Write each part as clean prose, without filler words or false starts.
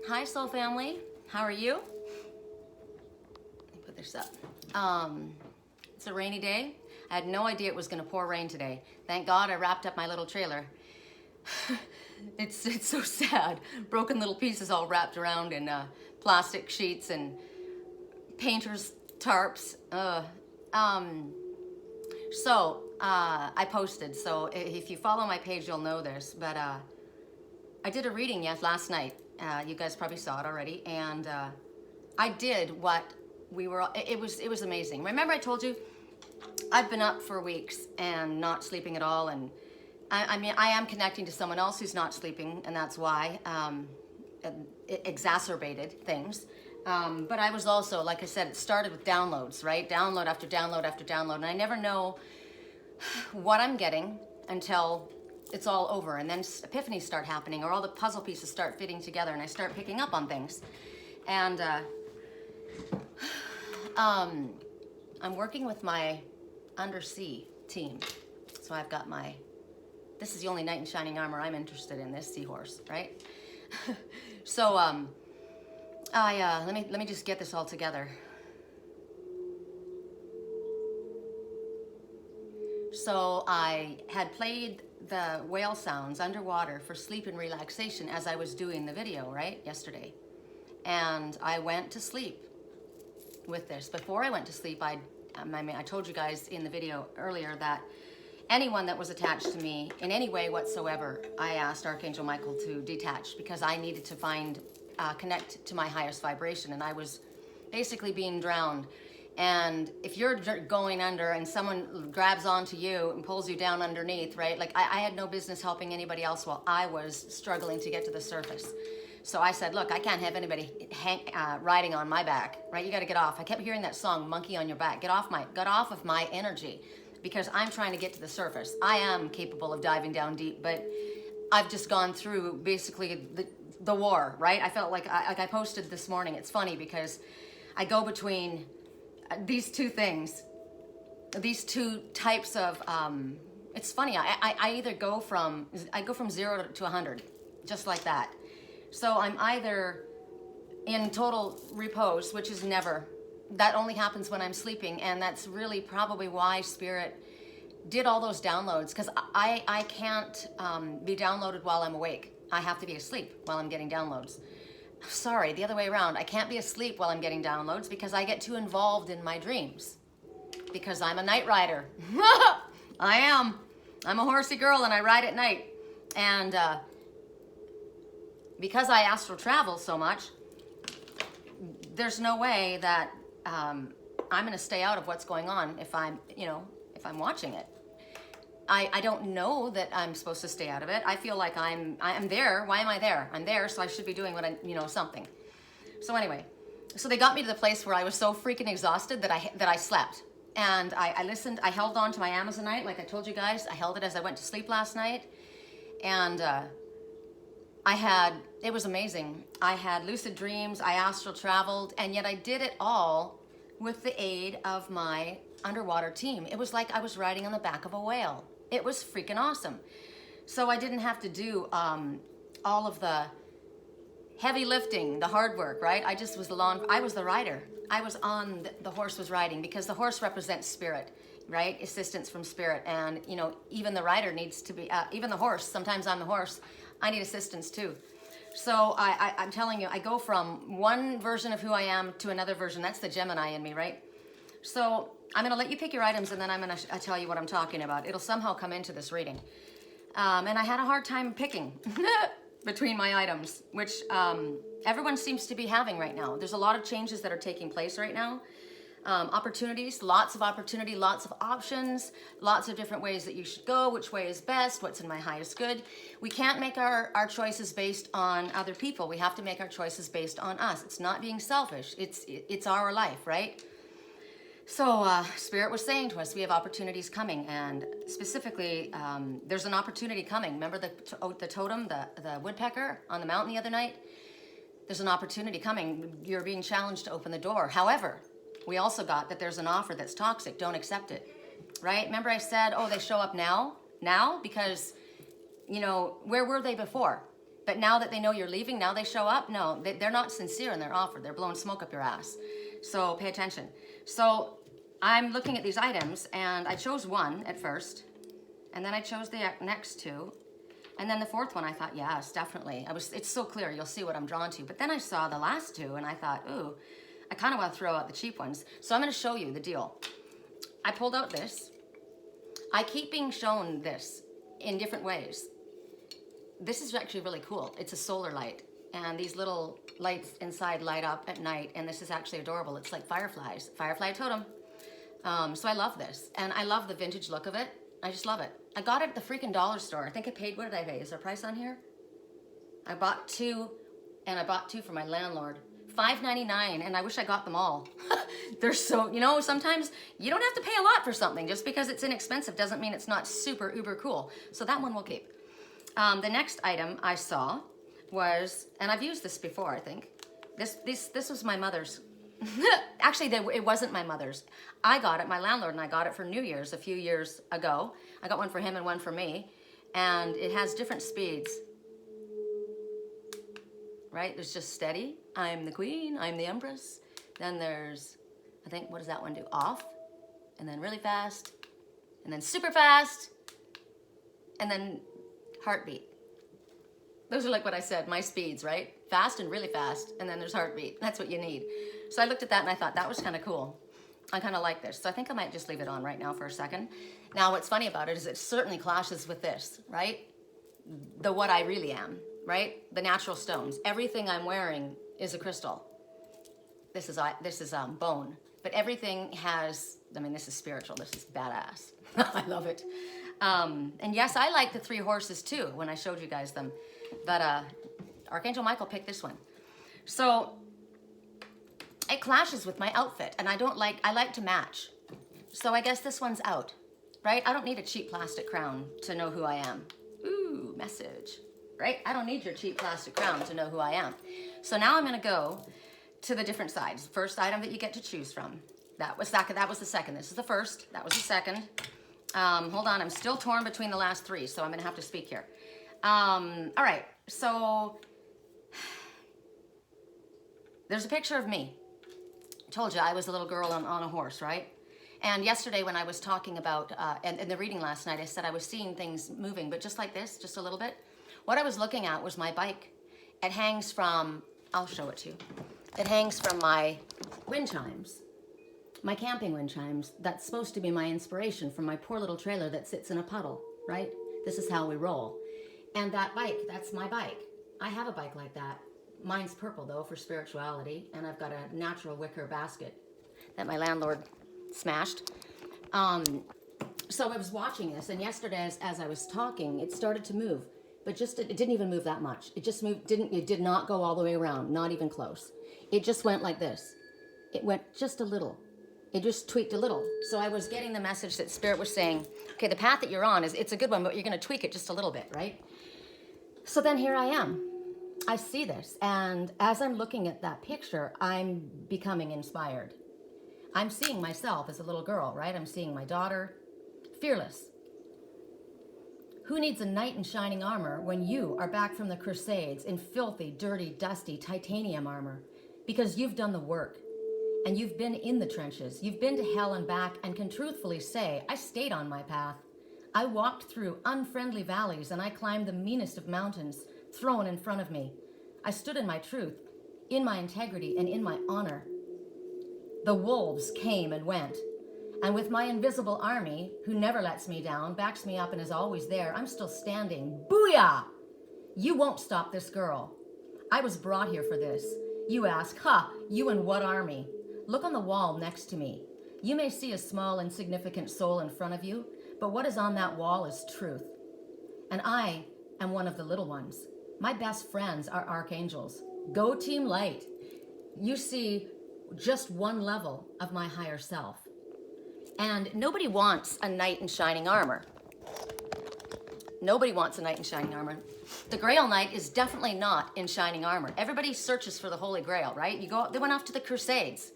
Hi, soul family. How are you? Let me put this up. It's a rainy day. I had no idea it was going to pour rain today. Thank God I wrapped up my little trailer. It's so sad. Broken little pieces all wrapped around in plastic sheets and painter's tarps. I posted. So if you follow my page, you'll know this. But I did a reading last night. You guys probably saw it already, and I did what we were. It was amazing. Remember, I told you I've been up for weeks and not sleeping at all, and I mean, I am connecting to someone else who's not sleeping, and that's why it exacerbated things. But I was also, like I said, it started with downloads, right? Download after download after download, and I never know what I'm getting until it's all over, and then epiphanies start happening, or all the puzzle pieces start fitting together, and I start picking up on things. And I'm working with my undersea team. So I've got this is the only knight in shining armor I'm interested in, this seahorse, right? So let me just get this all together. So I had played the whale sounds underwater for sleep and relaxation as I was doing the video, right, yesterday. And I went to sleep with this. Before I went to sleep, I told you guys in the video earlier that anyone that was attached to me in any way whatsoever, I asked Archangel Michael to detach, because I needed to connect to my highest vibration, and I was basically being drowned. And if you're going under and someone grabs onto you and pulls you down underneath, right? Like I had no business helping anybody else while I was struggling to get to the surface. So I said, look, I can't have anybody riding on my back, right? You got to get off. I kept hearing that song, Monkey on Your Back. Get off of my energy, because I'm trying to get to the surface. I am capable of diving down deep, but I've just gone through basically the war, right? I felt like I posted this morning. It's funny because I go between these two things, these two types of, it's funny, I either go from 0 to 100, just like that. So I'm either in total repose, which is never, that only happens when I'm sleeping, and that's really probably why Spirit did all those downloads, because I can't be downloaded while I'm awake. I have to be asleep while I'm getting downloads. Sorry, the other way around. I can't be asleep while I'm getting downloads because I get too involved in my dreams. Because I'm a night rider. I am. I'm a horsey girl and I ride at night. And because I astral travel so much, there's no way that I'm going to stay out of what's going on if I'm watching it. I don't know that I'm supposed to stay out of it. I feel like I'm there. Why am I there? I'm there, so I should be doing something. So anyway, so they got me to the place where I was so freaking exhausted that I slept. And I listened. I held on to my Amazonite, like I told you guys. I held it as I went to sleep last night. And it was amazing. I had lucid dreams. I astral traveled. And yet I did it all with the aid of my underwater team. It was like I was riding on the back of a whale. It was freaking awesome. So I didn't have to do all of the heavy lifting, the hard work, right? I was the rider. I was on, the horse was riding, because the horse represents spirit, right? Assistance from spirit. And, even the rider needs to be, even the horse, sometimes I'm the horse, I need assistance too. So I'm telling you, I go from one version of who I am to another version. That's the Gemini in me, right? So I'm going to let you pick your items, and then I'm going to tell you what I'm talking about. It'll somehow come into this reading. And I had a hard time picking between my items, which everyone seems to be having right now. There's a lot of changes that are taking place right now. Opportunities, lots of opportunity, lots of options, lots of different ways that you should go, which way is best, what's in my highest good. We can't make our choices based on other people. We have to make our choices based on us. It's not being selfish. It's our life, right? So Spirit was saying to us, we have opportunities coming, and specifically, there's an opportunity coming. Remember the totem, the woodpecker on the mountain the other night? There's an opportunity coming. You're being challenged to open the door. However, we also got that there's an offer that's toxic. Don't accept it, right? Remember I said, oh, they show up now? Because, where were they before? But now that they know you're leaving, now they show up. No, they're not sincere in their offer. They're blowing smoke up your ass. So pay attention. So I'm looking at these items, and I chose one at first, and then I chose the next two, and then the fourth one I thought, yes, definitely. It's so clear, you'll see what I'm drawn to. But then I saw the last two, and I thought, ooh, I kind of want to throw out the cheap ones. So I'm going to show you the deal. I pulled out this. I keep being shown this in different ways. This is actually really cool. It's a solar light, and these little lights inside light up at night, and this is actually adorable. It's like fireflies, firefly totem. So I love this, and I love the vintage look of it. I just love it. I got it at the freaking dollar store. I think I paid, what did I pay? Is there a price on here? I bought two, and I bought two for my landlord. $5.99, and I wish I got them all. They're so, you know, sometimes you don't have to pay a lot for something. Just because it's inexpensive doesn't mean it's not super uber cool. So that one we'll keep. The next item I saw was, and I've used this before, I think. This was my mother's. Actually, it wasn't my mother's. I got it, my landlord and I got it for New Year's a few years ago. I got one for him and one for me. And it has different speeds. Right? There's just steady. I'm the queen. I'm the empress. Then there's, I think, what does that one do? Off. And then really fast. And then super fast. And then heartbeat. Those are like what I said, my speeds, right? Fast and really fast. And then there's heartbeat. That's what you need. So I looked at that and I thought that was kind of cool. I kind of like this. So I think I might just leave it on right now for a second. Now, what's funny about it is it certainly clashes with this, right? The what I really am. Right? The natural stones. Everything I'm wearing is a crystal. This is bone. But everything has, I mean, this is spiritual. This is badass. I love it. And yes, I like the three horses too when I showed you guys them. But Archangel Michael picked this one. So it clashes with my outfit. And I like to match. So I guess this one's out. Right? I don't need a cheap plastic crown to know who I am. Ooh, message. Right? I don't need your cheap plastic crown to know who I am. So now I'm going to go to the different sides. First item that you get to choose from. That was the second. This is the first. That was the second. Hold on. I'm still torn between the last three, so I'm going to have to speak here. All right. So there's a picture of me. I told you I was a little girl on a horse, right? And yesterday when I was talking about, and in the reading last night, I said I was seeing things moving, but just like this, just a little bit. What I was looking at was my bike. It hangs from, I'll show it to you. It hangs from my wind chimes, my camping wind chimes. That's supposed to be my inspiration from my poor little trailer that sits in a puddle, right? This is how we roll. And that bike, that's my bike. I have a bike like that. Mine's purple though for spirituality, and I've got a natural wicker basket that my landlord smashed. So I was watching this, and yesterday as I was talking, it started to move. But it didn't even move that much. It just moved, it did not go all the way around, not even close. It just went like this. It went just a little. It just tweaked a little. So I was getting the message that Spirit was saying, okay, the path that you're on, it's a good one, but you're gonna tweak it just a little bit, right? So then here I am. I see this, and as I'm looking at that picture, I'm becoming inspired. I'm seeing myself as a little girl, right? I'm seeing my daughter, fearless. Who needs a knight in shining armor when you are back from the Crusades in filthy, dirty, dusty titanium armor? Because you've done the work, and you've been in the trenches. You've been to hell and back, and can truthfully say, I stayed on my path. I walked through unfriendly valleys, and I climbed the meanest of mountains thrown in front of me. I stood in my truth, in my integrity, and in my honor. The wolves came and went. And with my invisible army, who never lets me down, backs me up and is always there, I'm still standing. Booyah! You won't stop this girl. I was brought here for this. You ask, you and what army? Look on the wall next to me. You may see a small, insignificant soul in front of you, but what is on that wall is truth. And I am one of the little ones. My best friends are archangels. Go Team Light. You see just one level of my higher self. And nobody wants a knight in shining armor. Nobody wants a knight in shining armor. The Grail Knight is definitely not in shining armor. Everybody searches for the Holy Grail, right? They went off to the Crusades.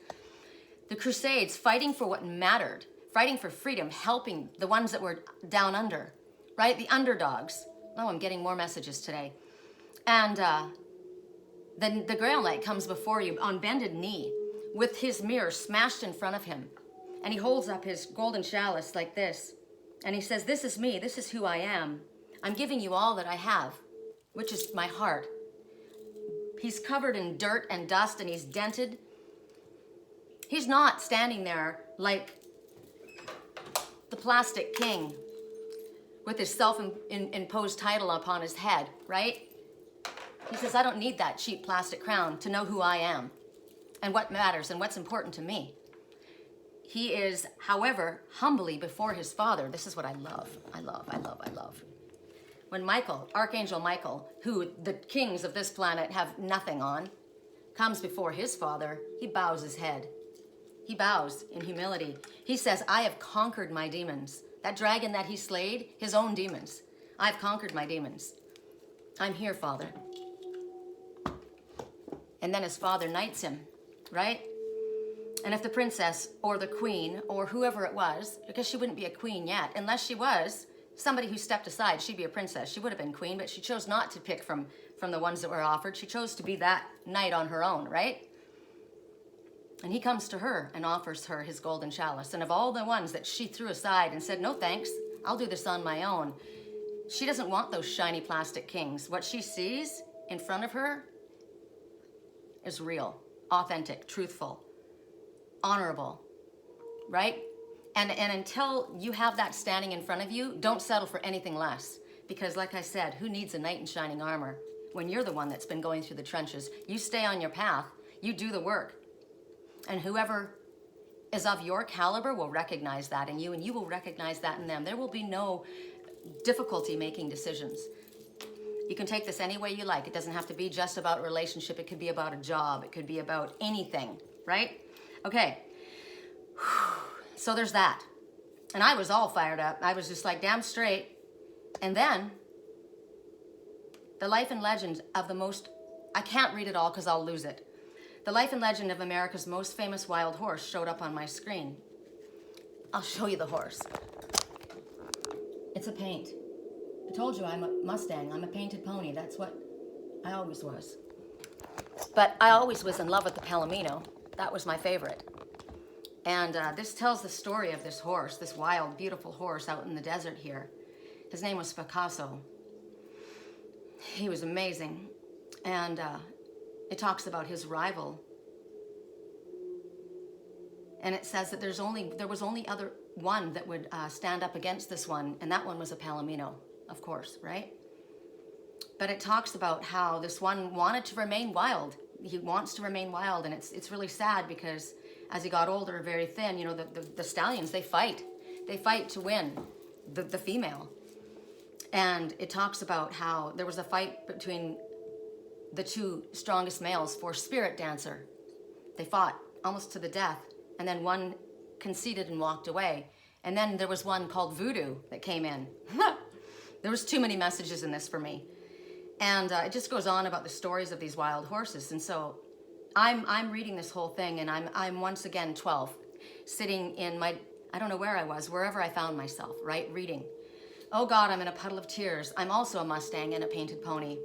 The Crusades, fighting for what mattered, fighting for freedom, helping the ones that were down under, right? The underdogs. Oh, I'm getting more messages today. And then the Grail Knight comes before you on bended knee with his mirror smashed in front of him. And he holds up his golden chalice like this. And he says, this is me. This is who I am. I'm giving you all that I have, which is my heart. He's covered in dirt and dust and he's dented. He's not standing there like the plastic king with his self-imposed title upon his head, right? He says, I don't need that cheap plastic crown to know who I am and what matters and what's important to me. He is, however, humbly before his Father. This is what I love. I love. When Michael, Archangel Michael, who the kings of this planet have nothing on, comes before his Father, he bows his head. He bows in humility. He says, I have conquered my demons. That dragon that he slayed, his own demons. I've conquered my demons. I'm here, Father. And then his father knights him, right? And if the princess or the queen or whoever it was, because she wouldn't be a queen yet, unless she was somebody who stepped aside, she'd be a princess. She would have been queen, but she chose not to pick from the ones that were offered. She chose to be that knight on her own, right? And he comes to her and offers her his golden chalice. And of all the ones that she threw aside and said, no thanks, I'll do this on my own. She doesn't want those shiny plastic kings. What she sees in front of her is real, authentic, truthful, honorable, right? And until you have that standing in front of you, don't settle for anything less. Because like I said, who needs a knight in shining armor when you're the one that's been going through the trenches? You stay on your path, you do the work. And whoever is of your caliber will recognize that in you, and you will recognize that in them. There will be no difficulty making decisions. You can take this any way you like. It doesn't have to be just about a relationship. It could be about a job. It could be about anything, right? Okay. So there's that. And I was all fired up. I was just like, damn straight. And then the life and legend of the most, I can't read it all because I'll lose it. The life and legend of America's most famous wild horse showed up on my screen. I'll show you the horse. It's a paint. I told you I'm a Mustang. I'm a painted pony. That's what I always was. But I always was in love with the Palomino. That was my favorite. And this tells the story of this horse, this wild, beautiful horse out in the desert here. His name was Picasso. He was amazing. And it talks about his rival. And it says that there was only other one that would stand up against this one, and that one was a Palomino, of course, right? But it talks about how this one wanted to remain wild. He wants to remain wild, and it's really sad because as he got older, very thin, you know, the stallions, they fight. They fight to win the female. And it talks about how there was a fight between the two strongest males for Spirit Dancer. They fought almost to the death, and then one conceded and walked away. And then there was one called Voodoo that came in. There was too many messages in this for me. And it just goes on about the stories of these wild horses. And so I'm reading this whole thing, and I'm once again 12, sitting in my, I don't know where I was, wherever I found myself, right, reading. Oh God, I'm in a puddle of tears. I'm also a Mustang and a painted pony.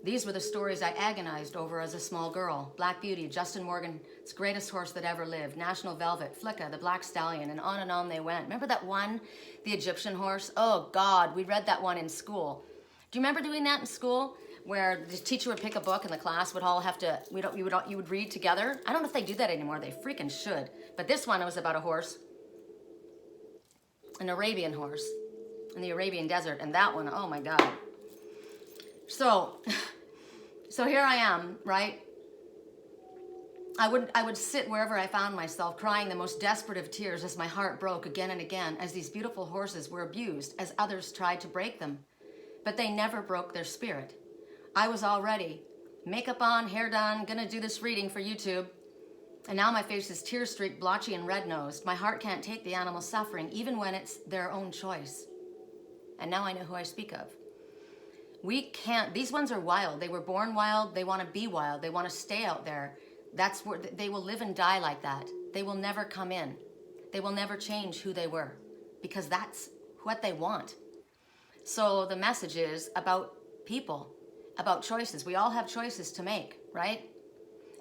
These were the stories I agonized over as a small girl. Black Beauty, Justin Morgan's greatest horse that ever lived, National Velvet, Flicka, the Black Stallion, and on they went. Remember that one, the Egyptian horse? Oh God, we read that one in school. Do you remember doing that in school? Where the teacher would pick a book and the class would all have to, you would read together? I don't know if they do that anymore. They freaking should. But this one, it was about a horse, an Arabian horse in the Arabian desert. And that one, oh my God. So here I am, right? I would sit wherever I found myself, crying the most desperate of tears as my heart broke again and again, as these beautiful horses were abused, as others tried to break them. But they never broke their spirit. I was all ready. Makeup on, hair done, gonna do this reading for YouTube. And now my face is tear-streaked, blotchy, and red-nosed. My heart can't take the animal's suffering, even when it's their own choice. And now I know who I speak of. We can't, these ones are wild. They were born wild. They want to be wild. They want to stay out there. That's where they will live and die like that. They will never come in. They will never change who they were because that's what they want. So the message is about people about choices. We all have choices to make, right?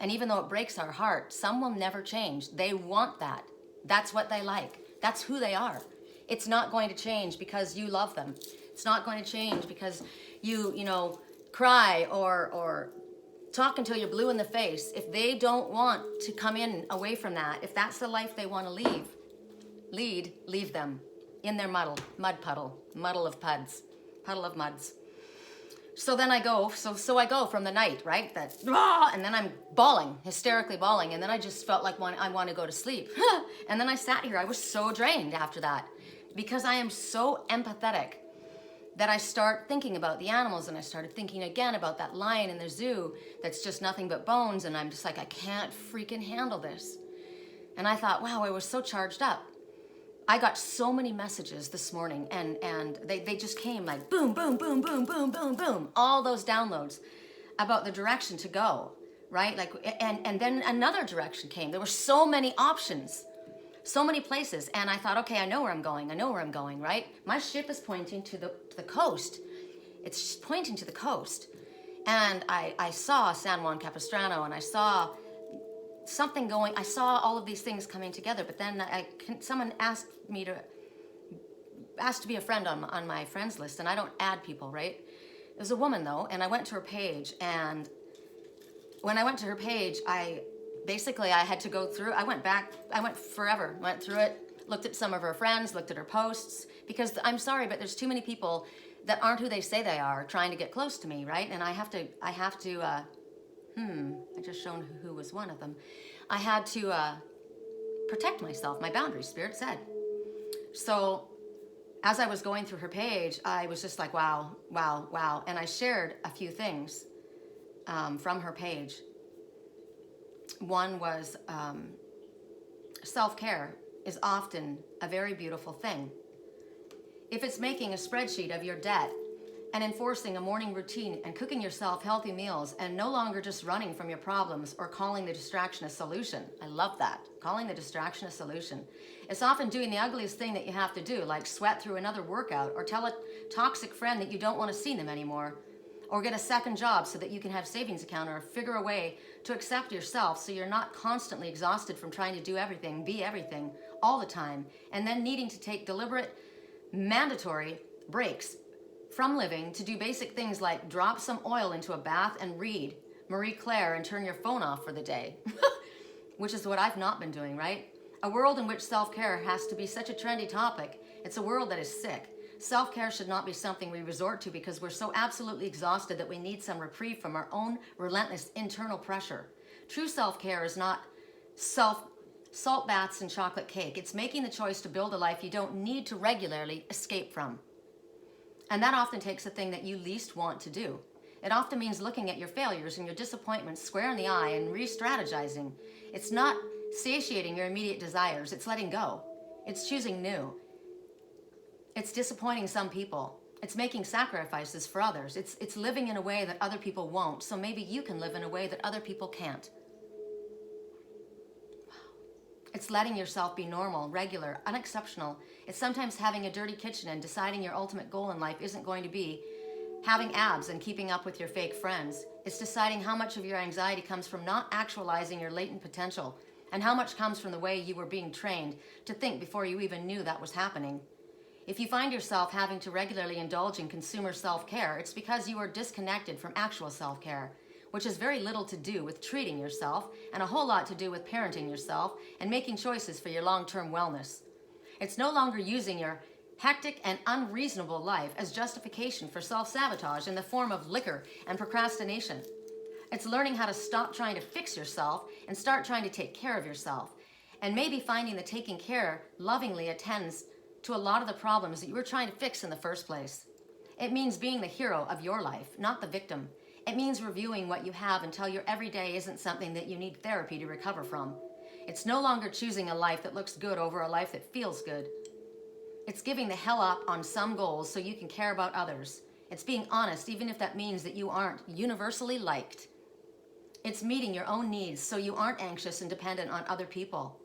And even though it breaks our heart, some will never change. They want that. That's what they like. That's who they are. It's not going to change because you love them. It's not going to change because you know, cry or talk until you're blue in the face. If they don't want to come in away from that, if that's the life they want to leave them in their muddle of puddle of muds. So then I go, so I go from the night, right? That, and then I'm bawling, hysterically bawling. And then I just felt like I want to go to sleep. And then I sat here. I was so drained after that because I am so empathetic that I start thinking about the animals, and I started thinking again about that lion in the zoo that's just nothing but bones. And I'm just like, I can't freaking handle this. And I thought, wow, I was so charged up. I got so many messages this morning, and they just came like boom, boom, boom, boom, boom, boom, boom. All those downloads about the direction to go, right? Like, and then another direction came. There were so many options, so many places. And I thought, okay, I know where I'm going, right? My ship is pointing to the coast. It's pointing to the coast. And I saw San Juan Capistrano, and I saw something going. I saw all of these things coming together, but then someone asked to be a friend on my friends list, and I don't add people, right? It was a woman though, and I went to her page, and when I went to her page, I had to go through. I went forever, went through it, looked at some of her friends, looked at her posts, because I'm sorry, but there's too many people that aren't who they say they are trying to get close to me, right? And I have to. I just shown who was one of them. I had to protect myself, my boundaries, Spirit said. So as I was going through her page, I was just like, wow, wow, wow. And I shared a few things from her page. One was self-care is often a very beautiful thing. If it's making a spreadsheet of your debt, and enforcing a morning routine and cooking yourself healthy meals and no longer just running from your problems or calling the distraction a solution. I love that. Calling the distraction a solution. It's often doing the ugliest thing that you have to do, like sweat through another workout or tell a toxic friend that you don't want to see them anymore, or get a second job so that you can have savings account, or figure a way to accept yourself so you're not constantly exhausted from trying to do everything, be everything all the time, and then needing to take deliberate, mandatory breaks from living to do basic things like drop some oil into a bath and read Marie Claire and turn your phone off for the day, which is what I've not been doing, right? A world in which self-care has to be such a trendy topic. It's a world that is sick. Self-care should not be something we resort to because we're so absolutely exhausted that we need some reprieve from our own relentless internal pressure. True self-care is not salt baths and chocolate cake. It's making the choice to build a life you don't need to regularly escape from. And that often takes the thing that you least want to do. It often means looking at your failures and your disappointments square in the eye and re-strategizing. It's not satiating your immediate desires. It's letting go. It's choosing new. It's disappointing some people. It's making sacrifices for others. It's living in a way that other people won't, so maybe you can live in a way that other people can't. It's letting yourself be normal, regular, unexceptional. It's sometimes having a dirty kitchen and deciding your ultimate goal in life isn't going to be having abs and keeping up with your fake friends. It's deciding how much of your anxiety comes from not actualizing your latent potential and how much comes from the way you were being trained to think before you even knew that was happening. If you find yourself having to regularly indulge in consumer self-care, it's because you are disconnected from actual self-care, which has very little to do with treating yourself and a whole lot to do with parenting yourself and making choices for your long-term wellness. It's no longer using your hectic and unreasonable life as justification for self-sabotage in the form of liquor and procrastination. It's learning how to stop trying to fix yourself and start trying to take care of yourself, and maybe finding that taking care lovingly attends to a lot of the problems that you were trying to fix in the first place. It means being the hero of your life, not the victim. It means reviewing what you have until your everyday isn't something that you need therapy to recover from. It's no longer choosing a life that looks good over a life that feels good. It's giving the hell up on some goals so you can care about others. It's being honest even if that means that you aren't universally liked. It's meeting your own needs so you aren't anxious and dependent on other people.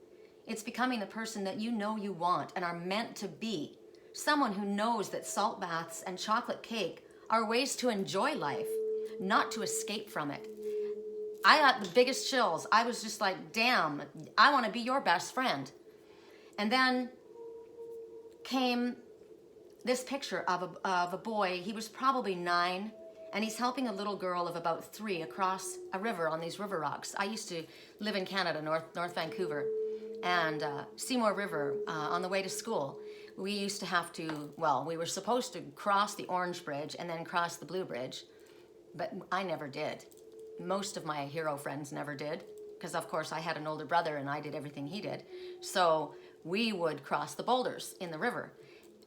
It's becoming the person that you know you want and are meant to be. Someone who knows that salt baths and chocolate cake are ways to enjoy life. not to escape from it. I got the biggest chills. I was just like, damn, I want to be your best friend. And then came this picture of a boy. He was probably 9, and he's helping a little girl of about 3 across a river on these river rocks. I used to live in Canada, North Vancouver, and Seymour River, on the way to school. We used to have to, well, we were supposed to cross the Orange Bridge and then cross the Blue Bridge, but I never did. Most of my hero friends never did, because of course I had an older brother and I did everything he did. So we would cross the boulders in the river.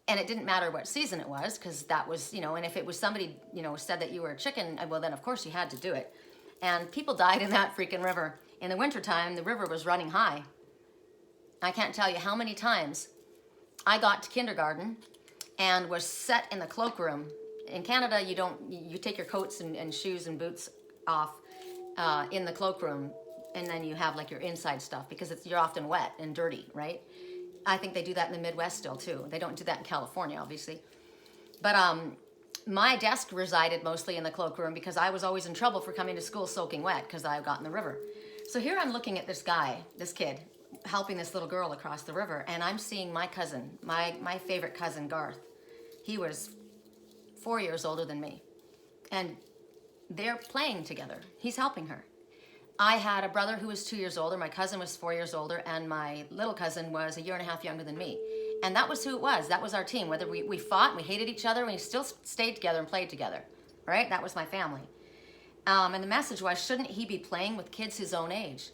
And it didn't matter what season it was, because that was, and if it was somebody, said that you were a chicken, well then of course you had to do it. And people died in that freaking river. In the wintertime, the river was running high. I can't tell you how many times I got to kindergarten and was set in the cloakroom. In Canada, you take your coats and shoes and boots off in the cloakroom, and then you have like your inside stuff, because you're often wet and dirty, right? I think they do that in the Midwest still too. They don't do that in California, obviously. But my desk resided mostly in the cloakroom, because I was always in trouble for coming to school soaking wet, because I got in the river. So here I'm looking at this kid, helping this little girl across the river, and I'm seeing my cousin, my favorite cousin, Garth. He was 4 years older than me, and they're playing together. He's helping her. I had a brother who was 2 years older, my cousin was 4 years older, and my little cousin was a year and a half younger than me. And that was who it was. That was our team. Whether we fought, we hated each other, we still stayed together and played together, right? That was my family. And the message was, shouldn't he be playing with kids his own age?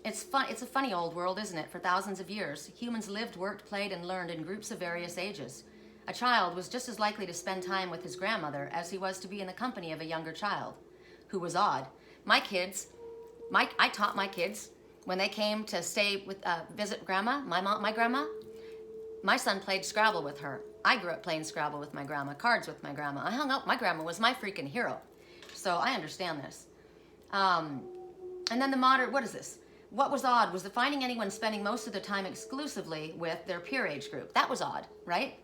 It's a funny old world, isn't it? For thousands of years, humans lived, worked, played, and learned in groups of various ages. A child was just as likely to spend time with his grandmother as he was to be in the company of a younger child, who was odd. I taught my kids, when they came to stay with, visit grandma, my grandma, my son played Scrabble with her. I grew up playing Scrabble with my grandma, cards with my grandma. I hung out, my grandma was my freaking hero. So I understand this. And then the modern, what is this? What was odd was finding anyone spending most of their time exclusively with their peer age group. That was odd, right?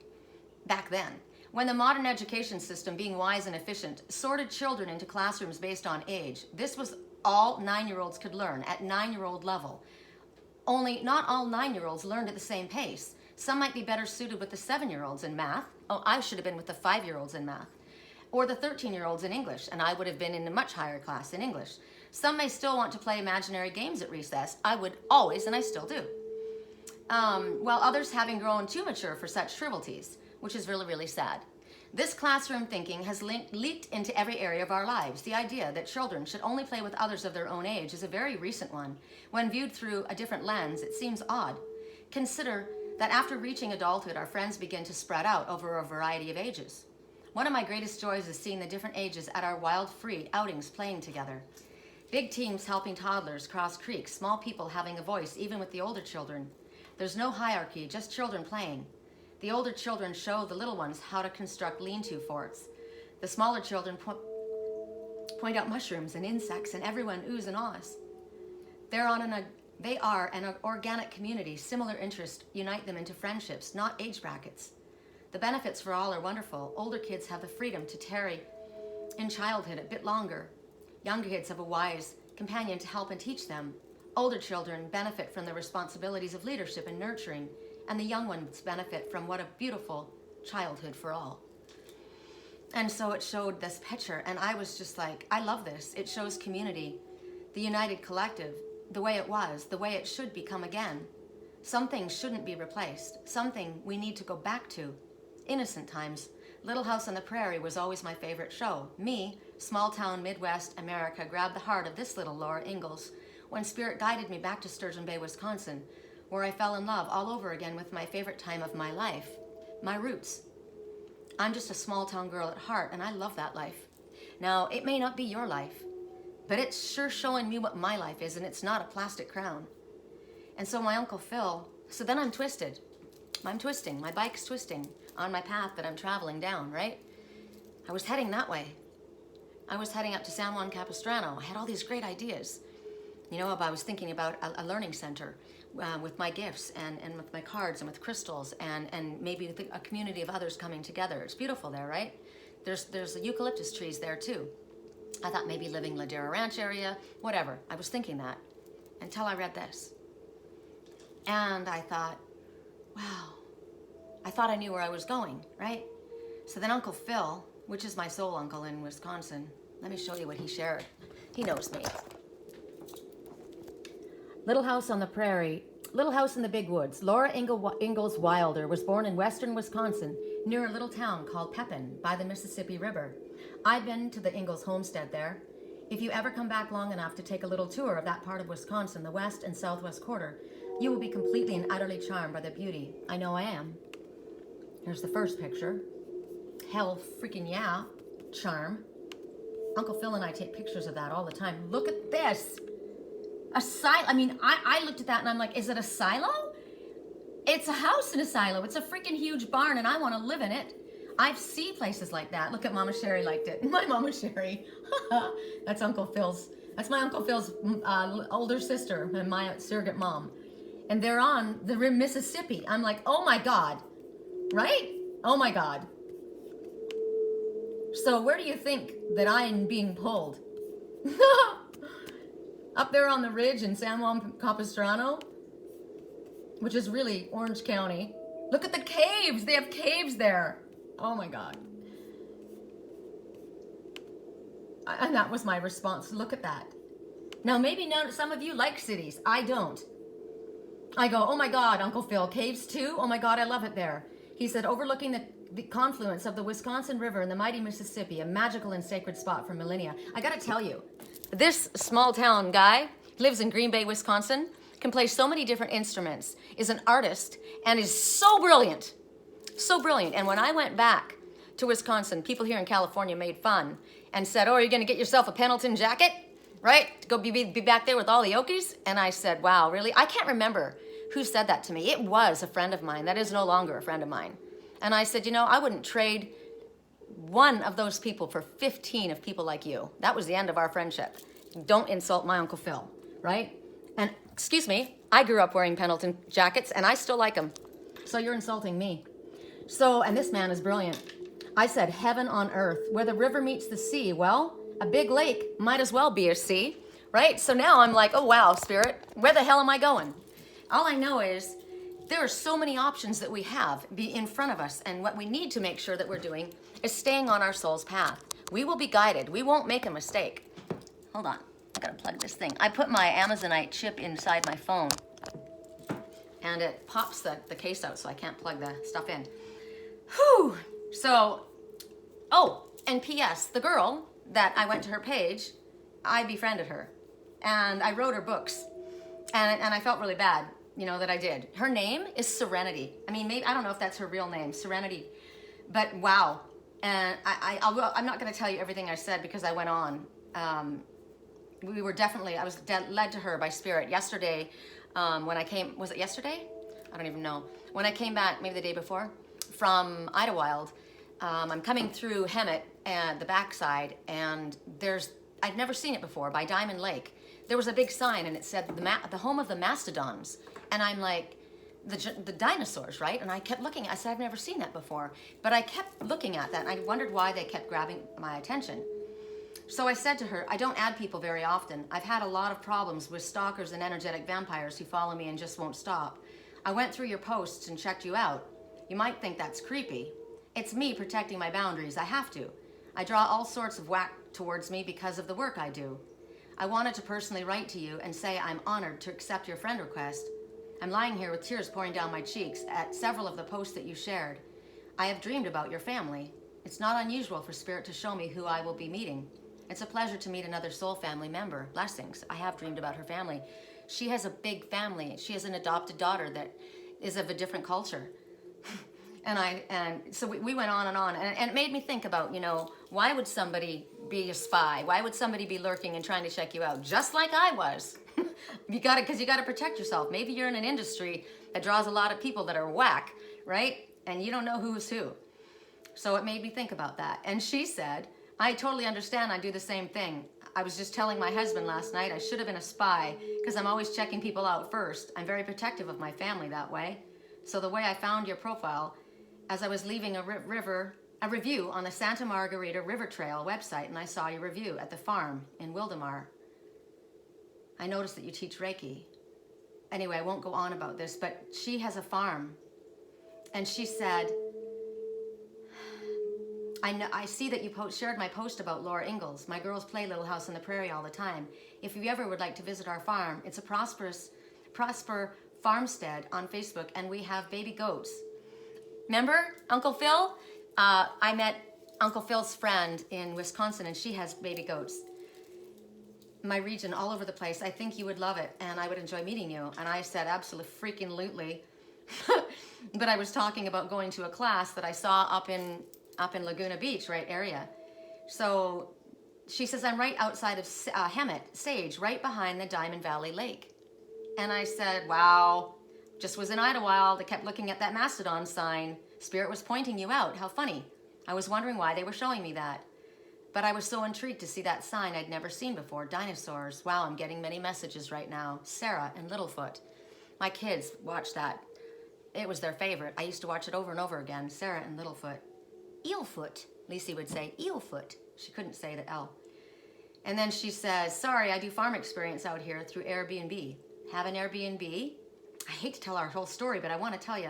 Back then. When the modern education system, being wise and efficient, sorted children into classrooms based on age, this was all 9-year-olds could learn at 9-year-old level. Only not all 9-year-olds learned at the same pace. Some might be better suited with the 7-year-olds in math. Oh, I should have been with the 5-year-olds in math. Or the 13-year-olds in English, and I would have been in a much higher class in English. Some may still want to play imaginary games at recess. I would always, and I still do. While others having grown too mature for such frivolities, which is really, really sad. This classroom thinking has leaked into every area of our lives. The idea that children should only play with others of their own age is a very recent one. When viewed through a different lens, it seems odd. Consider that after reaching adulthood, our friends begin to spread out over a variety of ages. One of my greatest joys is seeing the different ages at our wild, free outings playing together. Big teams helping toddlers cross creeks, small people having a voice, even with the older children. There's no hierarchy, just children playing. The older children show the little ones how to construct lean-to forts. The smaller children point out mushrooms and insects, and everyone oohs and ahs. They are an organic community. Similar interests unite them into friendships, not age brackets. The benefits for all are wonderful. Older kids have the freedom to tarry in childhood a bit longer. Younger kids have a wise companion to help and teach them. Older children benefit from the responsibilities of leadership and nurturing, and the young ones benefit from what a beautiful childhood for all. And so it showed this picture, and I was just like, I love this. It shows community, the united collective, the way it was, the way it should become again. Some things shouldn't be replaced. Something we need to go back to. Innocent times. Little House on the Prairie was always my favorite show. Me, small town Midwest America, grabbed the heart of this little Laura Ingalls when Spirit guided me back to Sturgeon Bay, Wisconsin, where I fell in love all over again with my favorite time of my life, my roots. I'm just a small town girl at heart, and I love that life. Now, it may not be your life, but it's sure showing me what my life is, and it's not a plastic crown. And so my Uncle Phil, so then I'm twisted. I'm twisting, my bike's twisting on my path that I'm traveling down, right? I was heading that way. I was heading up to San Juan Capistrano. I had all these great ideas. I was thinking about a learning center with my gifts and with my cards and with crystals and maybe with a community of others coming together. It's beautiful there, right? There's eucalyptus trees there too. I thought maybe living Ladera Ranch area, whatever. I was thinking that until I read this. And I thought, wow, I thought I knew where I was going, right? So then Uncle Phil, which is my soul uncle in Wisconsin, let me show you what he shared. He knows me. Little house on the prairie, little house in the big woods. Laura Ingalls Wilder was born in western Wisconsin near a little town called Pepin by the Mississippi River. I've been to the Ingalls homestead there. If you ever come back long enough to take a little tour of that part of Wisconsin, the west and southwest quarter, you will be completely and utterly charmed by the beauty. I know I am. Here's the first picture. Hell freaking yeah, charm. Uncle Phil and I take pictures of that all the time. Look at this. A silo. I mean, I looked at that and I'm like, is it a silo? It's a house in a silo. It's a freaking huge barn and I want to live in it. I've seen places like that. Look at Mama Sherry liked it. My Mama Sherry. That's Uncle Phil's. That's my Uncle Phil's older sister and my surrogate mom. And they're on the Mississippi. I'm like, oh my God. Right? Oh my God. So where do you think that I'm being pulled? Up there on the ridge in San Juan Capistrano, which is really Orange County. Look at the caves. They have caves there. Oh my God. And that was my response. Look at that. Now, maybe some of you like cities. I don't. I go, oh my God, Uncle Phil, caves too? Oh my God, I love it there. He said, overlooking the confluence of the Wisconsin River and the mighty Mississippi, a magical and sacred spot for millennia. I gotta tell you, this small town guy lives in Green Bay, Wisconsin, can play so many different instruments, is an artist, and is so brilliant. So brilliant. And when I went back to Wisconsin, people here in California made fun and said, oh, are you gonna get yourself a Pendleton jacket? Right? To go be back there with all the Okies? And I said, wow, really? I can't remember who said that to me. It was a friend of mine. That is no longer a friend of mine. And I said, you know, I wouldn't trade one of those people for 15 of people like you. That was the end of our friendship. Don't insult my Uncle Phil, right? And excuse me, I grew up wearing Pendleton jackets and I still like them. So you're insulting me. So, and this man is brilliant. I said, heaven on earth, where the river meets the sea. Well, a big lake might as well be a sea, right? So now I'm like, oh wow, Spirit, where the hell am I going? All I know is there are so many options that we have be in front of us, and what we need to make sure that we're doing is staying on our soul's path. We will be guided. We won't make a mistake. Hold on, I gotta plug this thing. I put my Amazonite chip inside my phone, and it pops the case out, so I can't plug the stuff in. Whew. So, oh, and P.S., the girl that I went to her page, I befriended her, and I wrote her books, and I felt really bad, you know, that I did. Her name is Serenity. I mean, maybe, I don't know if that's her real name, Serenity, but wow. And I'm not going to tell you everything I said because I went on. We were definitely, I was led to her by Spirit yesterday. When I came, was it yesterday? I don't even know. When I came back, maybe the day before, from Idlewild, I'm coming through Hemet and the backside, and I'd never seen it before, by Diamond Lake. There was a big sign and it said the home of the mastodons. And I'm like, the dinosaurs, right? And I kept looking, I said, I've never seen that before. But I kept looking at that and I wondered why they kept grabbing my attention. So I said to her, I don't add people very often. I've had a lot of problems with stalkers and energetic vampires who follow me and just won't stop. I went through your posts and checked you out. You might think that's creepy. It's me protecting my boundaries. I have to. I draw all sorts of whack towards me because of the work I do. I wanted to personally write to you and say I'm honored to accept your friend request. I'm lying here with tears pouring down my cheeks at several of the posts that you shared. I have dreamed about your family. It's not unusual for Spirit to show me who I will be meeting. It's a pleasure to meet another soul family member. Blessings. I have dreamed about her family. She has a big family. She has an adopted daughter that is of a different culture. And so we went on, and it made me think about, you know, why would somebody be a spy? Why would somebody be lurking and trying to check you out? Just like I was. Because you gotta protect yourself. Maybe you're in an industry that draws a lot of people that are whack, right? And you don't know who's who. So it made me think about that. And she said, I totally understand. I do the same thing. I was just telling my husband last night I should have been a spy because I'm always checking people out first. I'm very protective of my family that way. So the way I found your profile, as I was leaving a river a review on the Santa Margarita River Trail website, and I saw your review at the farm in Wildemar. I noticed that you teach Reiki. Anyway, I won't go on about this, but she has a farm. And she said, I see that you shared my post about Laura Ingalls. My girls play Little House on the Prairie all the time. If you ever would like to visit our farm, it's a Prosper Farmstead on Facebook, and we have baby goats. Remember Uncle Phil? I met Uncle Phil's friend in Wisconsin, and she has baby goats. My region, all over the place. I think you would love it, and I would enjoy meeting you. And I said, absolutely freaking lootly. But I was talking about going to a class that I saw up in Laguna Beach, right area. So she says, I'm right outside of Hemet, Sage, right behind the Diamond Valley Lake. And I said, wow, just was in Idlewild. I kept looking at that Mastodon sign. Spirit was pointing you out. How funny. I was wondering why they were showing me that. But I was so intrigued to see that sign I'd never seen before. Dinosaurs. Wow, I'm getting many messages right now. Sarah and Littlefoot. My kids watched that. It was their favorite. I used to watch it over and over again. Sarah and Littlefoot. Eelfoot, Lisi would say. Eelfoot. She couldn't say the L. And then she says, sorry, I do farm experience out here through Airbnb. Have an Airbnb? I hate to tell our whole story, but I want to tell you.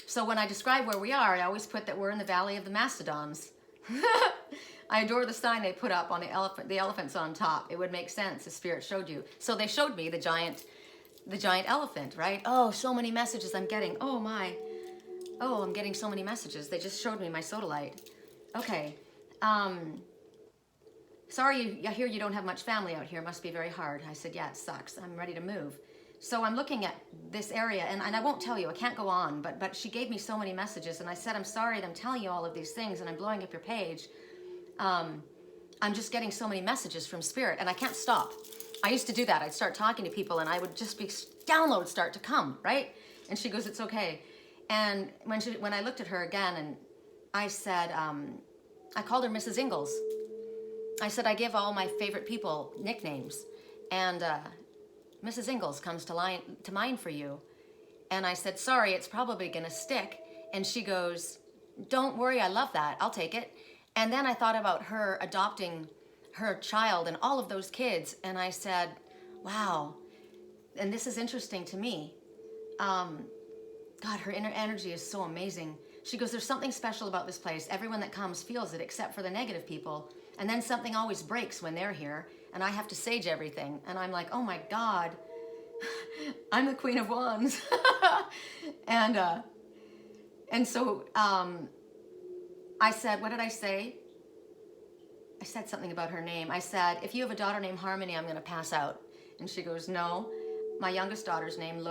So when I describe where we are, I always put that we're in the Valley of the Mastodons. I adore the sign they put up on the elephants on top. It would make sense if Spirit showed you. So they showed me the giant elephant, right? Oh, so many messages I'm getting. Oh my. Oh, I'm getting so many messages. They just showed me my sodalite. Okay. Sorry, I hear you don't have much family out here. Must be very hard. I said, yeah, it sucks. I'm ready to move. So I'm looking at this area, and I won't tell you. I can't go on, but she gave me so many messages, and I said, I'm sorry that I'm telling you all of these things, and I'm blowing up your page. I'm just getting so many messages from Spirit, and I can't stop. I used to do that. I'd start talking to people, and I would just be downloads start to come, right? And she goes, it's okay. And when I looked at her again, and I said, I called her Mrs. Ingalls. I said, I give all my favorite people nicknames, and Mrs. Ingalls comes to mind for you. And I said, sorry, it's probably gonna stick. And she goes, don't worry, I love that, I'll take it. And then I thought about her adopting her child and all of those kids, and I said, wow, and this is interesting to me. God, her inner energy is so amazing. She goes, there's something special about this place. Everyone that comes feels it except for the negative people. And then something always breaks when they're here, and I have to sage everything. And I'm like, oh my God, I'm the Queen of Wands. And so I said, what did I say? I said something about her name. I said, if you have a daughter named Harmony, I'm gonna pass out. And she goes, no, my youngest daughter's name,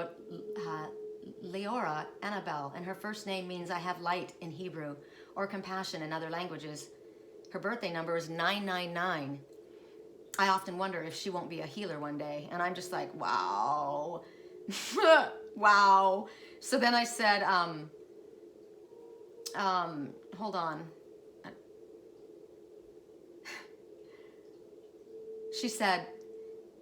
Leora Annabelle, and her first name means I have light in Hebrew, or compassion in other languages. Her birthday number is 999. I often wonder if she won't be a healer one day. And I'm just like, wow. Wow. So then I said, hold on. She said,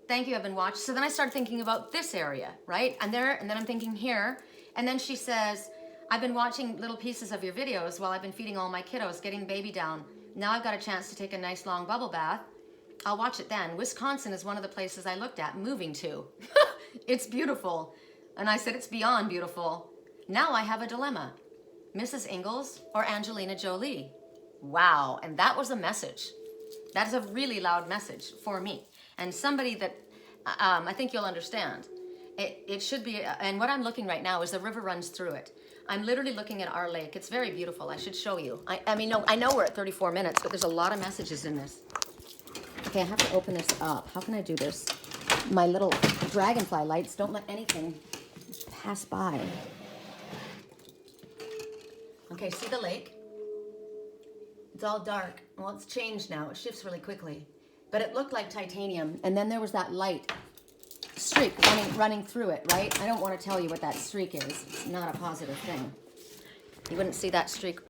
thank you, I've been watching. So then I started thinking about this area, right? And then I'm thinking here. And then she says, I've been watching little pieces of your videos while I've been feeding all my kiddos, getting baby down. Now I've got a chance to take a nice long bubble bath. I'll watch it then. Wisconsin is one of the places I looked at moving to. It's beautiful. And I said, it's beyond beautiful. Now I have a dilemma. Mrs. Ingalls or Angelina Jolie? Wow, and that was a message. That is a really loud message for me. And somebody that I think you'll understand. It should be, and what I'm looking right now is the river runs through it. I'm literally looking at our lake. It's very beautiful. I should show you. I mean, no, I know we're at 34 minutes, but there's a lot of messages in this. Okay, I have to open this up. How can I do this? My little dragonfly lights don't let anything pass by. Okay, see the lake? It's all dark. Well, it's changed now. It shifts really quickly. But it looked like titanium, and then there was that light streak running through it, right? I don't want to tell you what that streak is. It's not a positive thing. You wouldn't see that streak